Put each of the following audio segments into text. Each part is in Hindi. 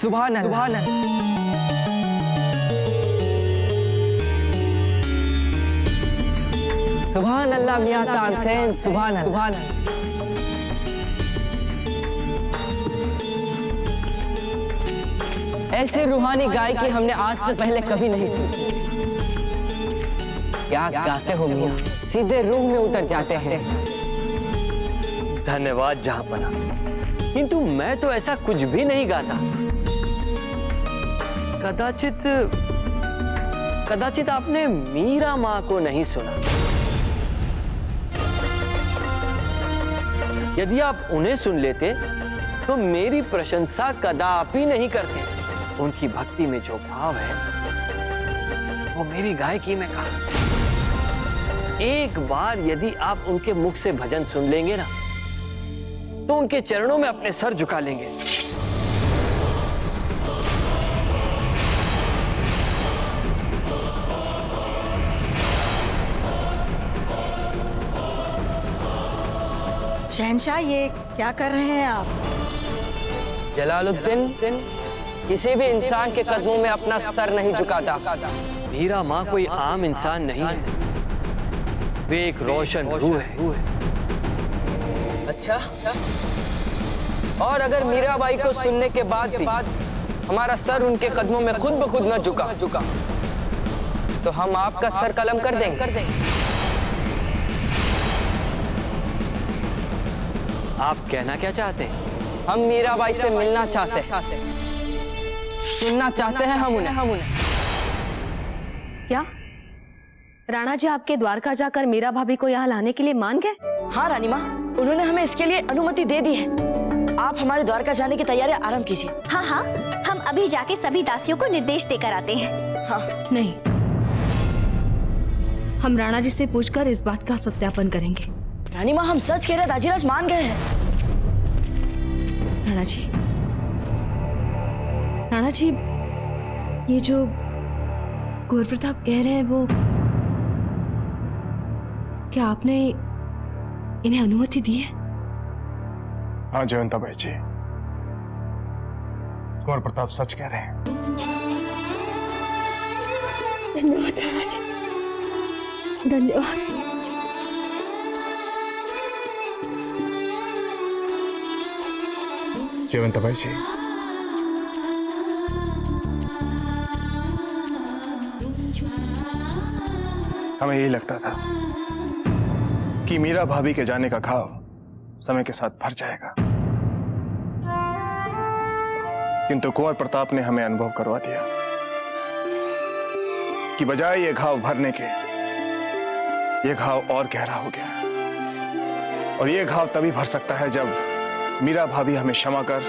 सुभान अल्लाह। सुभान अल्लाह मियां तानसेन, सुभान अल्लाह। ऐसे रूहानी गायकी हमने आज से पहले कभी नहीं सुनी। क्या गाते हो मियां, सीधे रूह में उतर जाते हैं। धन्यवाद जहांपना, किंतु मैं तो ऐसा कुछ भी नहीं गाता। कदाचित आपने मीरा माँ को नहीं सुना। यदि आप उन्हें सुन लेते तो मेरी प्रशंसा कदापि नहीं करते। उनकी भक्ति में जो भाव है वो मेरी गायकी में कहा। एक बार यदि आप उनके मुख से भजन सुन लेंगे ना, तो उनके चरणों में अपने सर झुका लेंगे। शहंशाह, ये क्या कर रहे हैं आप? जलालुद्दीन किसी भी इंसान के कदमों में अपना सर नहीं झुकाता। मीरा माँ कोई आम इंसान नहीं है, वे एक रोशन रूह है। अच्छा, और अगर मीराबाई को सुनने के बाद भी हमारा सर उनके कदमों में खुद ब खुद न झुका तो हम आपका सर कलम कर देंगे। आप कहना क्या चाहते हैं? हम मीराबाई से मिलना चाहते हैं, सुनना चाहते हैं हम उन्हें। क्या राणा जी आपके द्वारका जाकर मीरा भाभी को यहाँ लाने के लिए मान गए? हाँ रानी माँ, उन्होंने हमें इसके लिए अनुमति दे दी है। आप हमारे द्वारका जाने की तैयारियां आरंभ कीजिए। हाँ हाँ, हम अभी जाके सभी दासियों को निर्देश देकर आते हैं। हाँ। नहीं, हम राणा जी से पूछकर इस बात का सत्यापन करेंगे। रानी माँ, हम सच कह रहे हैं, दाजीराज मान गए हैं। राणा जी, ये जो गौर प्रताप कह रहे हैं वो, क्या आपने इन्हें अनुमति दी है? हाँ जयवंताबाई जी, कुंवर प्रताप सच कह रहे हैं। धन्यवाद राणा जी, धन्यवाद। जयवंताबाई जी, हमें यही लगता था कि मीरा भाभी के जाने का घाव समय के साथ भर जाएगा, किंतु कुंवर प्रताप ने हमें अनुभव करवा दिया कि बजाय ये घाव भरने के, ये घाव और गहरा हो गया। और ये घाव तभी भर सकता है जब मीरा भाभी हमें क्षमा कर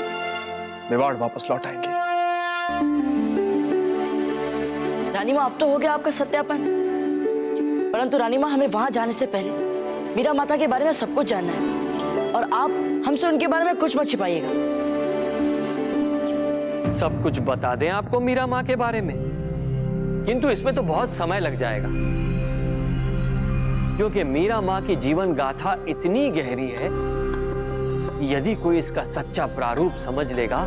मेवाड़ वापस लौटाएंगी। रानी माँ, अब तो हो गया आपका सत्यापन, परंतु रानी माँ, हमें वहां जाने से पहले मीरा माता के बारे में सब कुछ जानना है, और आप हमसे उनके बारे में कुछ मत छिपाइएगा। सब कुछ बता दें आपको मीरा माँ के बारे में, किंतु इसमें तो बहुत समय लग जाएगा, क्योंकि मीरा माँ की जीवन गाथा इतनी गहरी है, यदि कोई इसका सच्चा प्रारूप समझ लेगा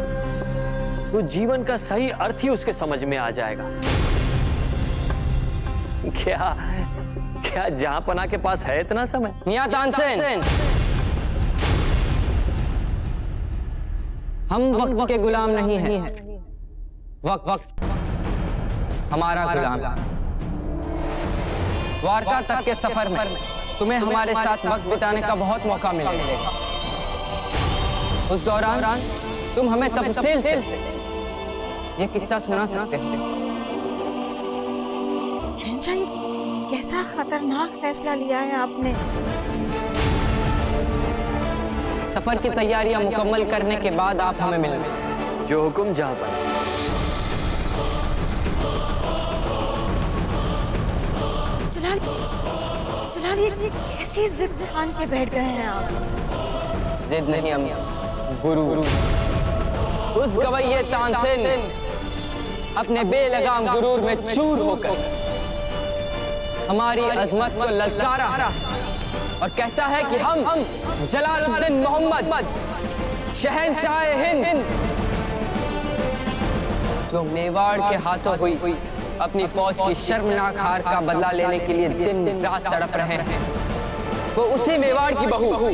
तो जीवन का सही अर्थ ही उसके समझ में आ जाएगा। क्या जहांपना के पास है इतना समय? मियां तानसेन, हम वक्त के गुलाम नहीं हैं। वक्त हमारा गुलाम। द्वारका तक के सफर में तुम्हें हमारे साथ वक्त बिताने का बहुत मौका मिलेगा। उस दौरान तुम हमें तफसील से ये किस्सा सुना सकते हो। शहंशाह, ये कैसा खतरनाक फैसला लिया है आपने? सफर की तैयारियां मुकम्मल करने के बाद आप हमें मिलेंगे। जो हुक्म जहांपना। जलाल, ये कैसी जिद ठान के बैठ गए हैं आप? जिद नहीं अम्मी, गुरु। उस गवैये तानसेन ने अपने बेलगाम गुरूर में चूर होकर हमारी अजमत को ललकारा और कहता है कि हम जलालुद्दीन मोहम्मद शहंशाह हिंद जो मेवाड़ के हाथों हुई अपनी फौज की शर्मनाक हार का बदला लेने के लिए दिन रात तड़प रहे हैं, वो उसी मेवाड़ की बहू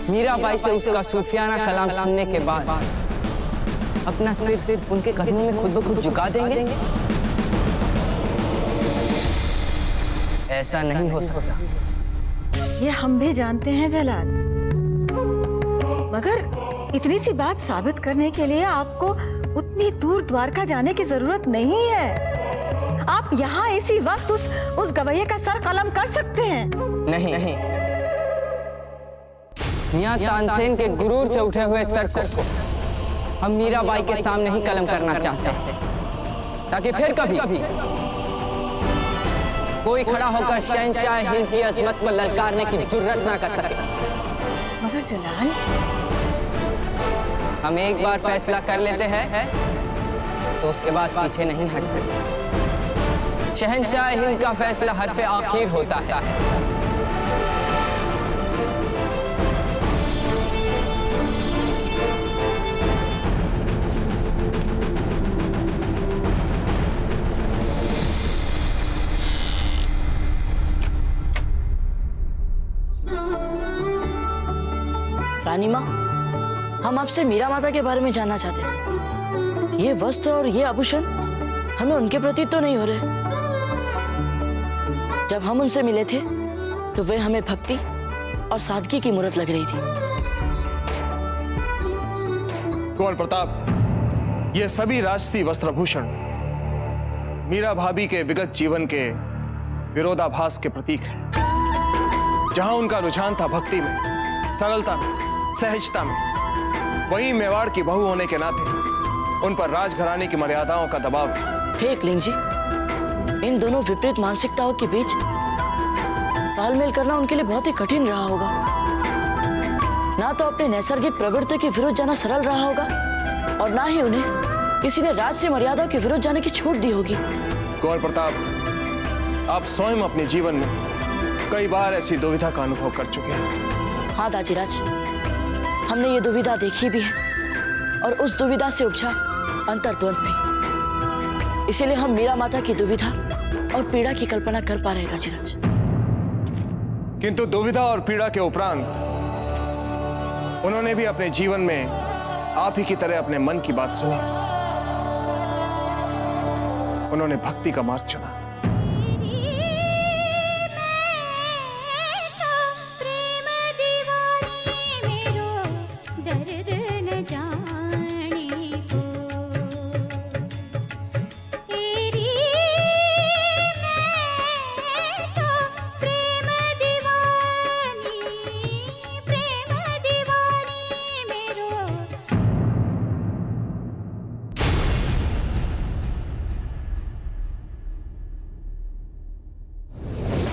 मीराबाई से उसका सूफियाना कलाम सुनने के बाद अपना सिर उनके कदमों में खुद ब खुद झुका देंगे? ऐसा नहीं हो सकता। ये हम भी जानते हैं जलाल, मगर इतनी सी बात साबित करने के लिए आपको उतनी दूर द्वारका जाने की जरूरत नहीं है। आप यहाँ इसी वक्त उस गवैये का सर कलम कर सकते हैं। नहीं, मियां तानसेन के गुरूर से उठे हुए सर को हम मीराबाई के सामने ही कलम करना चाहते हैं, ताकि फिर कभी कोई खड़ा होकर शहंशाह हिंद की अजमत को ललकारने की जुर्रत ना कर सके। मगर जलाल, हम एक बार फैसला कर लेते हैं तो उसके बाद पीछे नहीं हटते। शहंशाह हिंद का फैसला हरफे आखिर होता है। रानी माँ, हम आपसे मीरा माता के बारे में जानना चाहते हैं। ये वस्त्र और ये आभूषण हमें उनके प्रति तो नहीं हो रहे। जब हम उनसे मिले थे तो वे हमें भक्ति और सादगी की मूरत लग रही थी। कुंवर प्रताप, ये सभी राजसी वस्त्रभूषण मीरा भाभी के विगत जीवन के विरोधाभास के प्रतीक हैं। जहां उनका रुझान था भक्ति में, सरलता में, सहजता में, वहीं मेवाड़ की बहू होने के नाते उन पर राजघराने की मर्यादाओं का दबाव था। हे एकलिंग जी, इन दोनों विपरीत मानसिकताओं के बीच तालमेल करना उनके लिए बहुत ही कठिन रहा होगा। ना तो अपने नैसर्गिक प्रवृत्ति के विरुद्ध जाना सरल रहा होगा, और ना ही उन्हें किसी ने राज से मर्यादा के विरुद्ध जाने की छूट दी होगी। कुंवर प्रताप, आप स्वयं अपने जीवन में कई बार ऐसी दुविधा का अनुभव कर चुके हैं। हाँ दाजीराज, हमने ये दुविधा देखी भी है, और उस दुविधा से उपजा अंतर्द्वंद भी। इसीलिए हम मीरा माता की दुविधा और पीड़ा की कल्पना कर पा रहे हैं दाजीराज। किंतु दुविधा और पीड़ा के उपरांत उन्होंने भी अपने जीवन में आप ही की तरह अपने मन की बात सुनी। उन्होंने भक्ति का मार्ग चुना।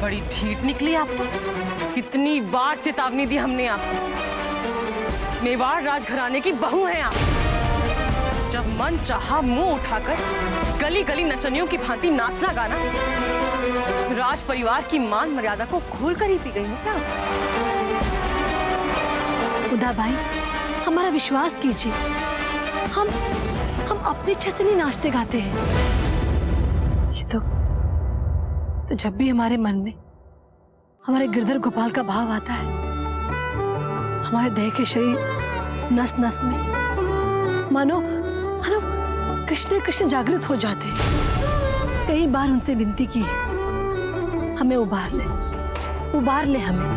बड़ी ढीठ निकली आप तो। कितनी बार चेतावनी दी हमने आपको। मेवाड़ राजघराने की बहू हैं आप। जब मन चाहा मुंह उठाकर गली गली नचनियों की भांति नाचना गाना, राज परिवार की मान मर्यादा को खोल कर ही पी गई है क्या? उदा भाई, हमारा विश्वास कीजिए, हम अपनी इच्छा से नहीं नाचते गाते हैं। ये तो जब भी हमारे मन में हमारे गिरधर गोपाल का भाव आता है, हमारे देह के शरीर नस नस में मानो कृष्ण कृष्ण जागृत हो जाते हैं। कई बार उनसे विनती की है, हमें उबार ले हमें।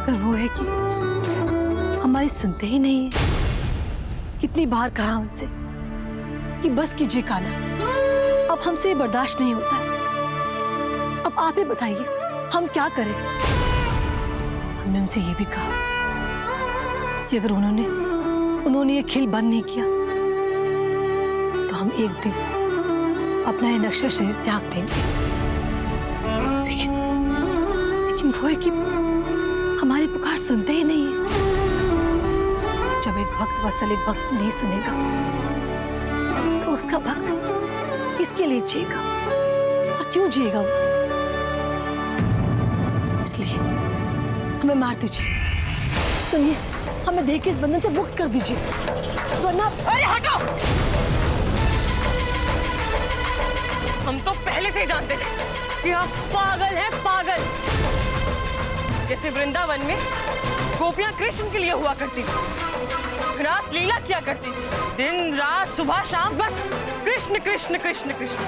पर वो है कि हमारी सुनते ही नहीं है। कितनी बार कहा उनसे कि बस कीजिए कान्हा, अब हमसे ये बर्दाश्त नहीं होता है। अब आप ही बताइए हम क्या करें। हमने उनसे ये भी कहा कि अगर उन्होंने ये खिल बंद नहीं किया तो हम एक दिन अपना ये नक्शा शरीर त्याग देंगे। लेकिन वो है कि हमारी पुकार सुनते ही नहीं है। जब एक भक्त वत्सल एक भक्त नहीं सुनेगा तो उसका भक्त किसके लिए जिएगा और क्यों जिएगा वो? इसलिए हमें मार दीजिए। सुनिए, हमें देह के इस बंधन से मुक्त कर दीजिए, वरना। अरे हटो! हम तो पहले से ही जानते थे कि आप पागल हैं, पागल। जैसे वृंदावन में गोपियां कृष्ण के लिए हुआ करती थी, रास लीला किया करती थी, दिन रात सुबह शाम बस कृष्ण कृष्ण कृष्ण कृष्ण।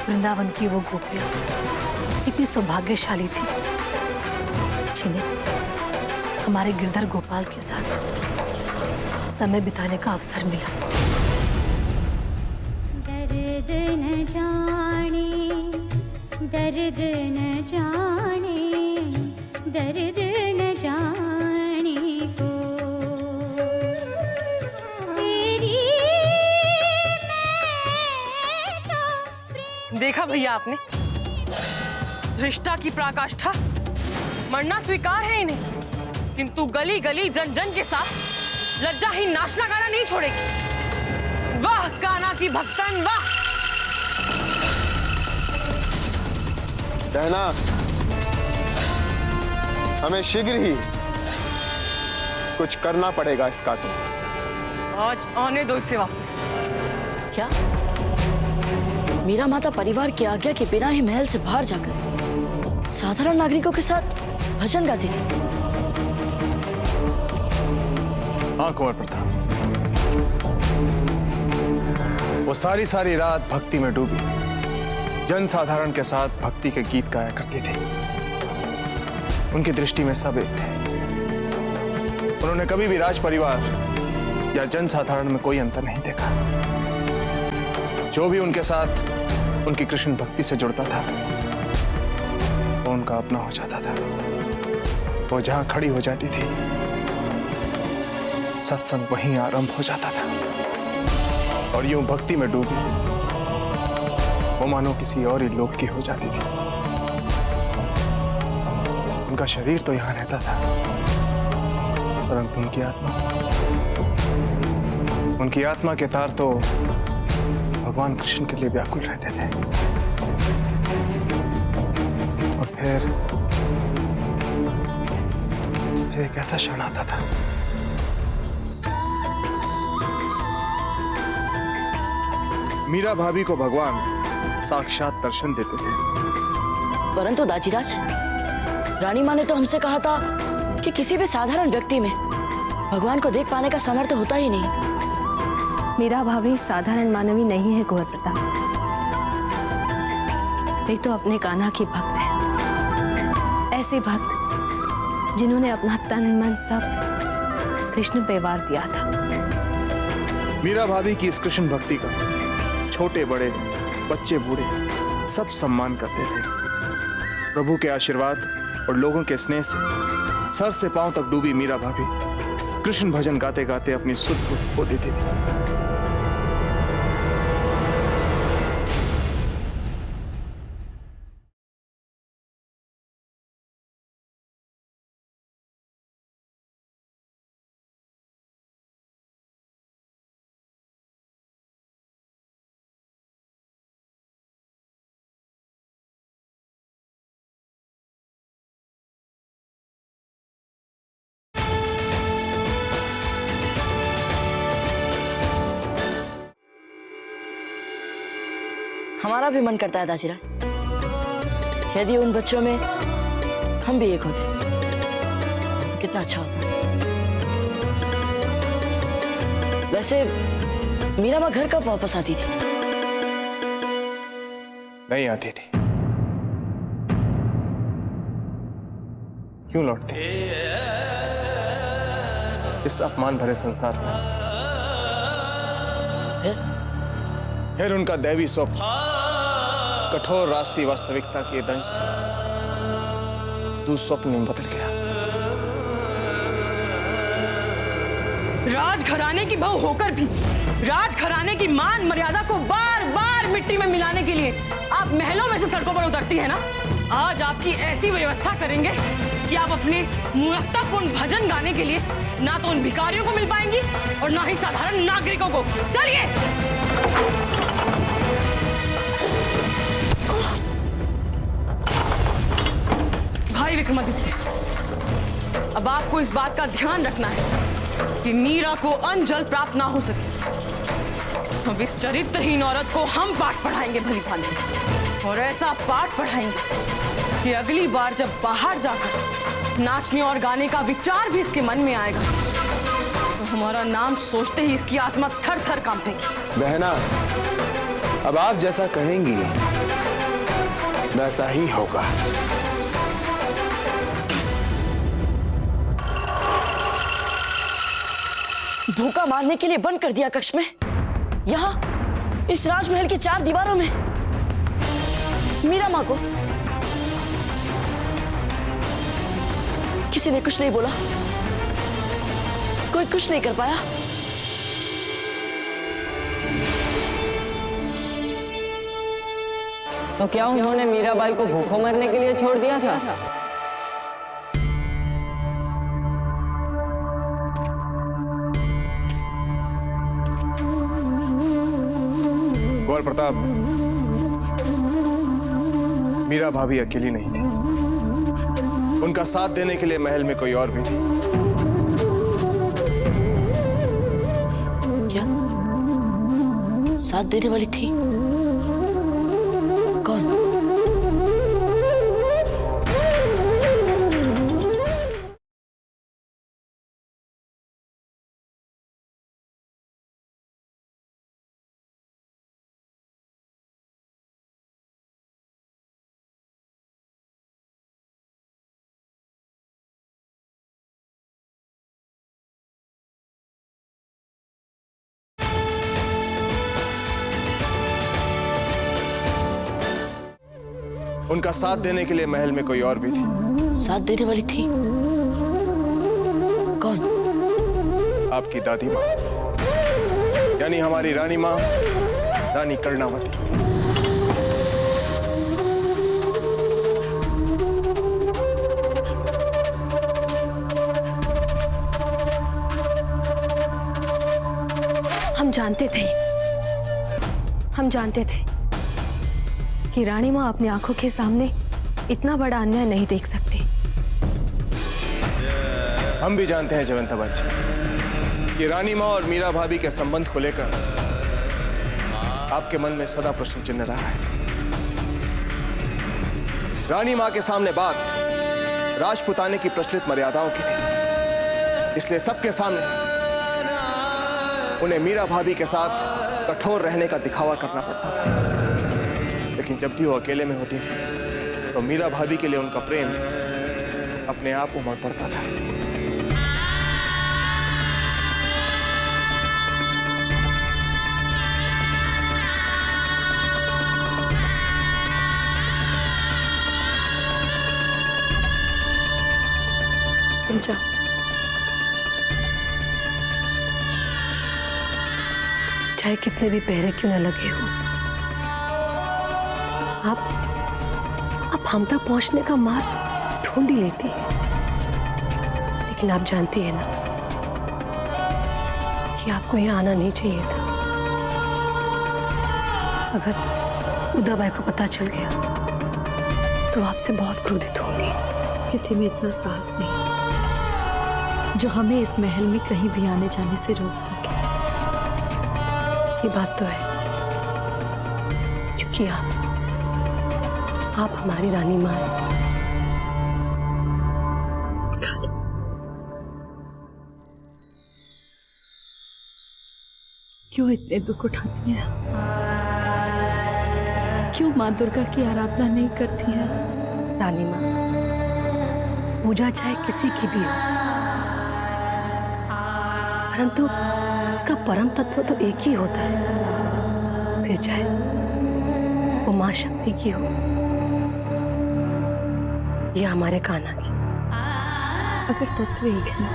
वृंदावन की वो गोपियां इतनी सौभाग्यशाली थी जिन्हें हमारे गिरधर गोपाल के साथ समय बिताने का अवसर मिला। दर्द न जाने, दर्द न जाने, दर्द न जाने को तेरी मैं तो। देखा भैया आपने, रिश्ता की पराकाष्ठा, मरना स्वीकार है इन्हें, किंतु गली गली जन जन के साथ लज्जाहीन नाचना गाना नहीं छोड़ेगी। वाह कान्हा की भक्तन, वाह! कहना हमें शीघ्र ही कुछ करना पड़ेगा इसका। तो आज आने दो इसे वापस। क्या मीरा माता परिवार की आज्ञा के बिना ही महल से बाहर जाकर साधारण नागरिकों के साथ भजन गाती थी? हाँ कुंवर प्रताप, वो सारी रात भक्ति में डूबी जन साधारण के साथ भक्ति के गीत गाया करती थी। उनकी दृष्टि में सब एक थे। उन्होंने कभी भी राज परिवार या जन साधारण में कोई अंतर नहीं देखा। जो भी उनके साथ उनकी कृष्ण भक्ति से जुड़ता था वो उनका अपना हो जाता था। वो जहां खड़ी हो जाती थी सत्संग वहीं आरंभ हो जाता था। और यूं भक्ति में डूबी वो मानो किसी और ही लोक की हो जाती थी। उनका शरीर तो यहां रहता था, परंतु उनकी आत्मा के तार तो भगवान कृष्ण के लिए व्याकुल रहते थे। और फिर एक ऐसा क्षण आता था मीरा भाभी को भगवान साक्षात दर्शन देते थे। परंतु दाजीराज, रानी माँ ने तो हमसे कहा था कि किसी भी साधारण व्यक्ति में भगवान को देख पाने का सामर्थ्य होता ही नहीं। मीरा भाभी साधारण मानवी नहीं है कुंवर प्रताप, ये तो अपने कान्हा की भक्त है। ऐसी भक्त जिन्होंने अपना तन मन सब कृष्ण पे वार दिया था। मीरा भाभी की इस कृष्ण भक्ति का छोटे बड़े बच्चे बूढ़े सब सम्मान करते थे। प्रभु के आशीर्वाद और लोगों के स्नेह से सर से पांव तक डूबी मीरा भाभी कृष्ण भजन गाते गाते अपनी सुध बुध खो देती थी। हमारा भी मन करता है दाजीराज, यदि उन बच्चों में हम भी एक होते कितना अच्छा होता। वैसे मीरा माँ घर कब वापस आती थी? नहीं आती थी, क्यों लौटती? इस अपमान भरे संसार में फिर उनका दैवी स्वप्न कठोर राशि वास्तविकता के दंश से दुस्वप्न में बदल गया। राजघराने की बहू होकर भी राजघराने की मान मर्यादा को बार बार मिट्टी में मिलाने के लिए आप महलों में से सड़कों पर उतरती है ना। आज आपकी ऐसी व्यवस्था करेंगे कि आप अपने मूर्खतापूर्ण भजन गाने के लिए ना तो उन भिखारियों को मिल पाएंगी और ना ही साधारण नागरिकों को। चलिए। भाई विक्रमादित्य, अब आपको इस बात का ध्यान रखना है कि मीरा को अन्न जल प्राप्त ना हो सके। अब इस चरित्रहीन औरत को हम पाठ पढ़ाएंगे भली भांति, और ऐसा पाठ पढ़ाएंगे कि अगली बार जब बाहर जाकर नाचने और गाने का विचार भी इसके मन में आएगा तो हमारा नाम सोचते ही इसकी आत्मा थर थर कांपेगी। बहना, अब आप जैसा कहेंगी वैसा ही होगा। धोखा मारने के लिए बंद कर दिया कक्ष में, यहाँ इस राजमहल की 4 दीवारों में मीरा माँ को किसी ने कुछ नहीं बोला, कोई कुछ नहीं कर पाया। तो क्या उन्होंने मीराबाई को भूखों मरने के लिए छोड़ दिया था? गौर प्रताप, मीरा भाभी अकेली नहीं, उनका साथ देने के लिए महल में कोई और भी थी। क्या साथ देने वाली थी? कौन? उनका साथ देने के लिए महल में कोई और भी थी। साथ देने वाली थी? कौन? आपकी दादी माँ, यानी हमारी रानी माँ, रानी कर्णावती। हम जानते थे कि रानी माँ अपनी आंखों के सामने इतना बड़ा अन्याय नहीं देख सकती। हम भी जानते हैं जयवंता बच्ची कि रानी माँ और मीरा भाभी के संबंध को लेकर आपके मन में सदा प्रश्न चिन्ह रहा है। रानी माँ के सामने बात राजपुताने की प्रचलित मर्यादाओं की थी, इसलिए सबके सामने उन्हें मीरा भाभी के साथ कठोर रहने का दिखावा करना पड़ता था। लेकिन जब भी वो अकेले में होती थी तो मीरा भाभी के लिए उनका प्रेम अपने आप उमड़ पड़ता था। तुम जाओ। चाहे कितने भी पहरे क्यों न लगे हो, आप हम तक पहुंचने का मार्ग ढूंढ ही लेती है। लेकिन आप जानती है ना कि आपको यहाँ आना नहीं चाहिए था। अगर उदाबाई को पता चल गया तो आपसे बहुत क्रोधित होंगी। किसी में इतना साहस नहीं जो हमें इस महल में कहीं भी आने जाने से रोक सके। ये बात तो है, क्योंकि आप हमारी रानी माँ हैं। क्यों इतने दुख उठाती हैं? क्यों माँ दुर्गा की आराधना नहीं करती हैं? रानी माँ, पूजा चाहे किसी की भी हो, परंतु उसका परम तत्व तो एक ही होता है। फिर चाहे वो माँ शक्ति की हो या हमारे कान्हा की। अगर तत्व एक है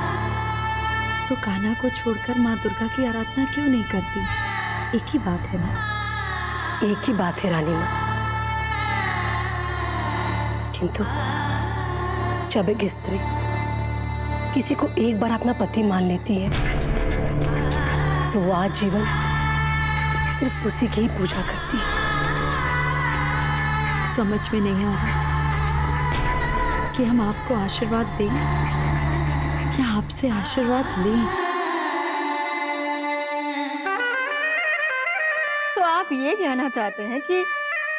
तो कान्हा को छोड़कर माँ दुर्गा की आराधना क्यों नहीं करती? एक ही बात है ना? एक ही बात है रानी माँ, किंतु जब एक स्त्री किसी को एक बार अपना पति मान लेती है तो वो आजीवन सिर्फ उसी की ही पूजा करती है। समझ में नहीं आ रहा कि हम आपको आशीर्वाद दें या आपसे आशीर्वाद लें। आप ये कहना चाहते हैं कि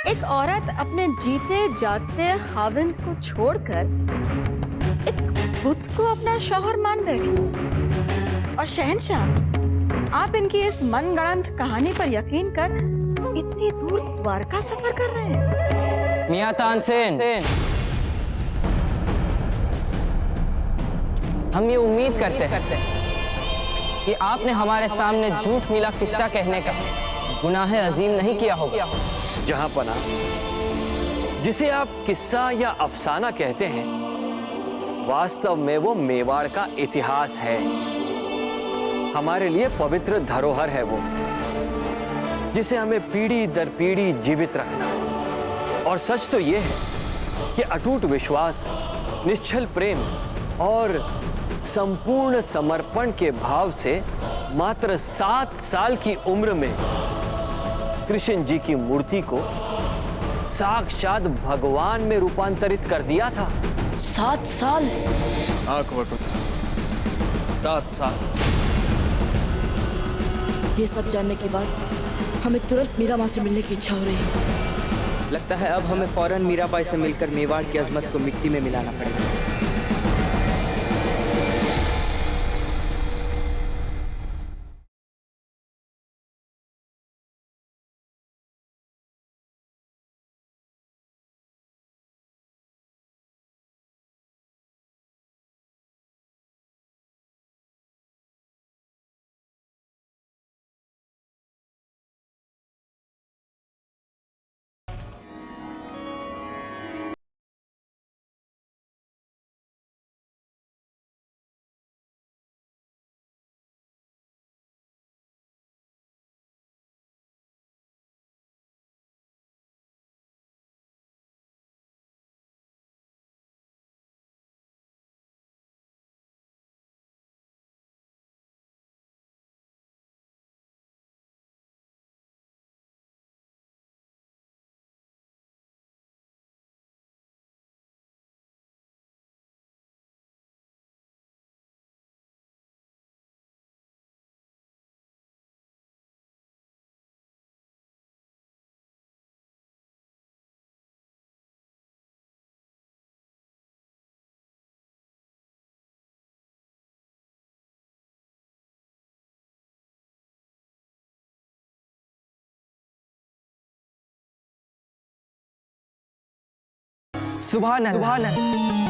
एक औरत अपने जीते जागते खाविंद को छोड़कर एक बुत को अपना शौहर मान बैठी? और शहंशाह, आप इनकी इस मनगढ़ंत कहानी पर यकीन कर इतनी दूर द्वारका सफर कर रहे हैं? मियां तानसेन, हम ये उम्मीद करते हैं कि आपने हमारे सामने झूठ मिला किस्सा कहने का गुनाह अजीम नहीं किया होगा। जहां पना, जिसे आप किस्सा या अफसाना कहते हैं, वास्तव में वो मेवाड़ का इतिहास है। हमारे लिए पवित्र धरोहर है वो, जिसे हमें पीढ़ी दर पीढ़ी जीवित रखना। और सच तो ये है कि अटूट विश्वास, निश्चल प्रेम और संपूर्ण समर्पण के भाव से मात्र 7 साल की उम्र में कृष्ण जी की मूर्ति को साक्षात भगवान में रूपांतरित कर दिया था। 7 साल? हाँ कुंवर, 7 साल। ये सब जानने के बाद हमें तुरंत मीरा माँ से मिलने की इच्छा हो रही है। लगता है अब हमें फौरन मीराबाई से मिलकर मेवाड़ की अजमत को मिट्टी में मिलाना पड़ेगा। सुभान अल्लाह।